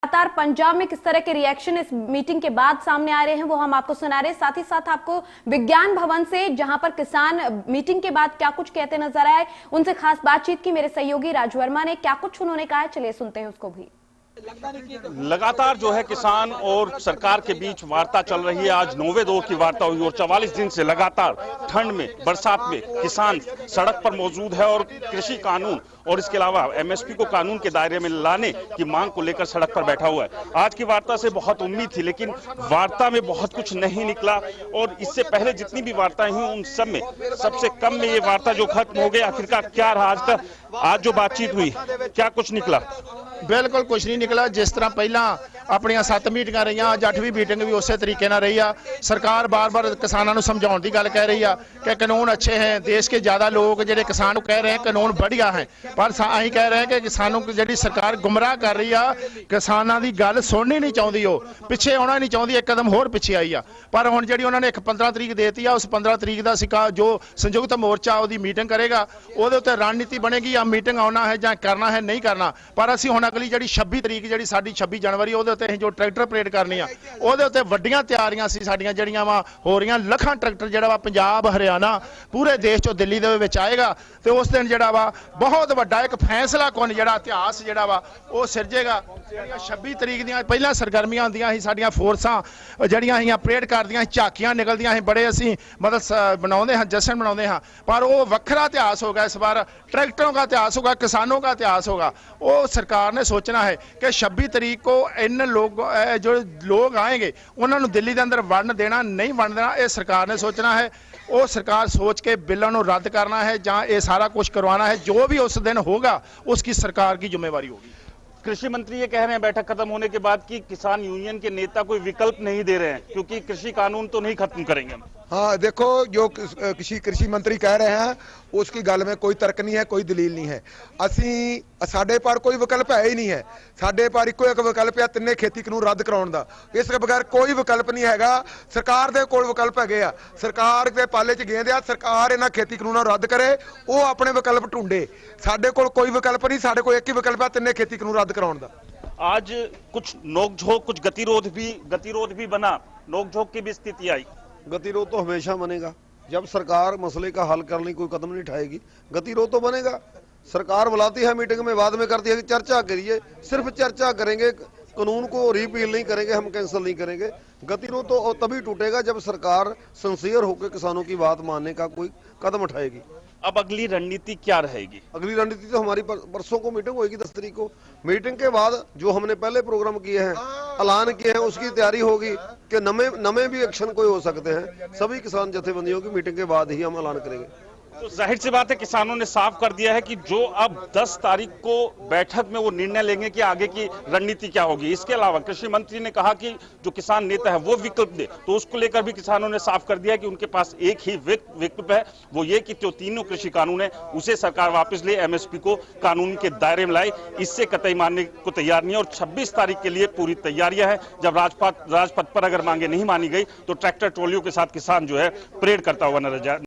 लगातार पंजाब में किस तरह के रिएक्शन इस मीटिंग के बाद सामने आ रहे हैं वो हम आपको सुना रहे हैं। साथ ही साथ आपको विज्ञान भवन से जहां पर किसान मीटिंग के बाद क्या कुछ कहते नजर आए, उनसे खास बातचीत की मेरे सहयोगी राज वर्मा ने। क्या कुछ उन्होंने कहा है, चलिए सुनते हैं उसको भी। लगातार जो है किसान और सरकार के बीच वार्ता चल रही है। आज 9वें दौर की वार्ता हुई और 44 दिन से लगातार ठंड में, बरसात में किसान सड़क पर मौजूद है और कृषि कानून और इसके अलावा एमएसपी को कानून के दायरे में लाने की मांग को लेकर सड़क पर बैठा हुआ है। आज की वार्ता से बहुत उम्मीद थी, लेकिन वार्ता में बहुत कुछ नहीं निकला और इससे पहले जितनी भी वार्ताएं हुई उन सब में सबसे कम में ये वार्ता जो खत्म हो गई। आखिरकार क्या रहा आज तक, आज जो बातचीत हुई क्या कुछ निकला? बिल्कुल कुछ नहीं निकला। जिस तरह पहला अपन 7 मीटिंगां रही, अज 8वीं मीटिंग भी उस तरीके नाल रही है। सरकार बार बार किसानों को समझाने की गल कह रही है कि कानून अच्छे हैं, देश के ज्यादा लोग जो किसान कह रहे हैं कानून बढ़िया है, पर अं कह रहे हैं कि किसानों को जी सरकार गुमराह कर रही है। किसानों की गल सुननी नहीं चाहती, वो पिछे आना नहीं चाहती, एक कदम होर पिछे आई है। पर हुण जी उन्होंने एक 15 तरीक देती है, उस 15 तरीक का सिक्का जो संयुक्त मोर्चा वो मीटिंग करेगा वो रणनीति बनेगी, या मीटिंग आना है या करना है नहीं करना। पर असीं हुण अगली जी 26 तरीक जी साडी 26 जनवरी जो ट्रैक्टर परेड करनी है वो वड्डियां तैयारियां सी साडियां जड़ियां वा हो रही। लखां ट्रैक्टर जिहड़ा वा पंजाब हरियाणा पूरे देश चों दिल्ली दे विच आएगा ते उस दिन जिहड़ा वा बहुत वड्डा एक फैसला कुन जिहड़ा इतिहास जिहड़ा वा वो सिरजेगा। 26 तरीक दी पहला सरगर्मियां होंदियां सी, साडियां फोर्सां जड़ियां ही परेड करदियां, झाकियां निकलदियां ही, बड़े असीं मतलब बनाउंदे हां, जश्न बनाउंदे हां। पर वो वखरा इतिहास होगा, इस बार ट्रैक्टरों का इतिहास होगा, किसानों का इतिहास होगा। वो सरकार ने सोचना है कि 26 तरीक को इन लोग जो लोग आएंगे उन्होंने दिल्ली के अंदर वड़न देना नहीं वड़न देना, ये सरकार ने सोचना है। वो सरकार सोच के बिलों को रद्द करना है या ये सारा कुछ करवाना है। जो भी उस दिन होगा उसकी सरकार की जिम्मेवारी होगी। कृषि मंत्री ये कह रहे हैं बैठक खत्म होने के बाद कि किसान यूनियन के नेता कोई विकल्प नहीं दे रहे हैं क्योंकि कृषि कानून तो नहीं खत्म करेंगे। हाँ देखो, जो कृषि मंत्री कह रहे हैं उसकी गल में कोई तर्क नहीं है, कोई दलील नहीं है। असी साडे पर कोई विकल्प है ही नहीं है। साडे पर इको एक विकल्प है, तिन्ने खेती कानून रद्द कराउण दा। इस बगैर कोई विकल्प नहीं हैगा। सरकार दे कोल विकल्प हैगे आ, सरकार दे पाले च गेंद आ, सरकार इन्हां खेती कानूनां रद्द करे, वो अपने विकल्प ढूंढे। साडे कोल कोई विकल्प नहीं, साडे कोल एक ही विकल्प है, तिन्ने खेती कानून रद्द कराउण दा। आज कुछ नोकझोंक, कुछ गतिरोध भी बना, नोकझोंक की भी स्थिति आई। गतिरोध तो हमेशा बनेगा जब सरकार मसले का हल करने कोई कदम नहीं उठाएगी। गतिरोध तो बनेगा। सरकार बुलाती है मीटिंग में, बाद में करती है कि चर्चा करिए, सिर्फ चर्चा करेंगे, कानून को रिपील नहीं करेंगे, हम कैंसिल नहीं करेंगे। गतिरोध तो तभी टूटेगा जब सरकार सिंसियर होकर किसानों की बात मानने का कोई कदम उठाएगी। अब अगली रणनीति क्या रहेगी? अगली रणनीति तो हमारी परसों को मीटिंग होगी 10 तारीख को। मीटिंग के बाद जो हमने पहले प्रोग्राम किए हैं, ऐलान किए हैं, उसकी तैयारी होगी कि नमे भी एक्शन कोई हो सकते हैं। सभी किसान जथेबंदियों की मीटिंग के बाद ही हम ऐलान करेंगे। तो जाहिर सी बात है किसानों ने साफ कर दिया है कि जो अब 10 तारीख को बैठक में वो निर्णय लेंगे कि आगे की रणनीति क्या होगी। इसके अलावा कृषि मंत्री ने कहा कि जो किसान नेता है वो विकल्प दे, तो उसको लेकर भी किसानों ने साफ कर दिया है कि उनके पास एक ही विकल्प है, वो ये कि जो तीनों कृषि कानून है उसे सरकार वापस ले, एमएसपी को कानून के दायरे में लाए। इससे कतई मानने को तैयार नहीं है और 26 तारीख के लिए पूरी तैयारियां हैं। जब राजपथ पर अगर मांगे नहीं मानी गई तो ट्रैक्टर ट्रॉलियों के साथ किसान जो है परेड करता हुआ नजर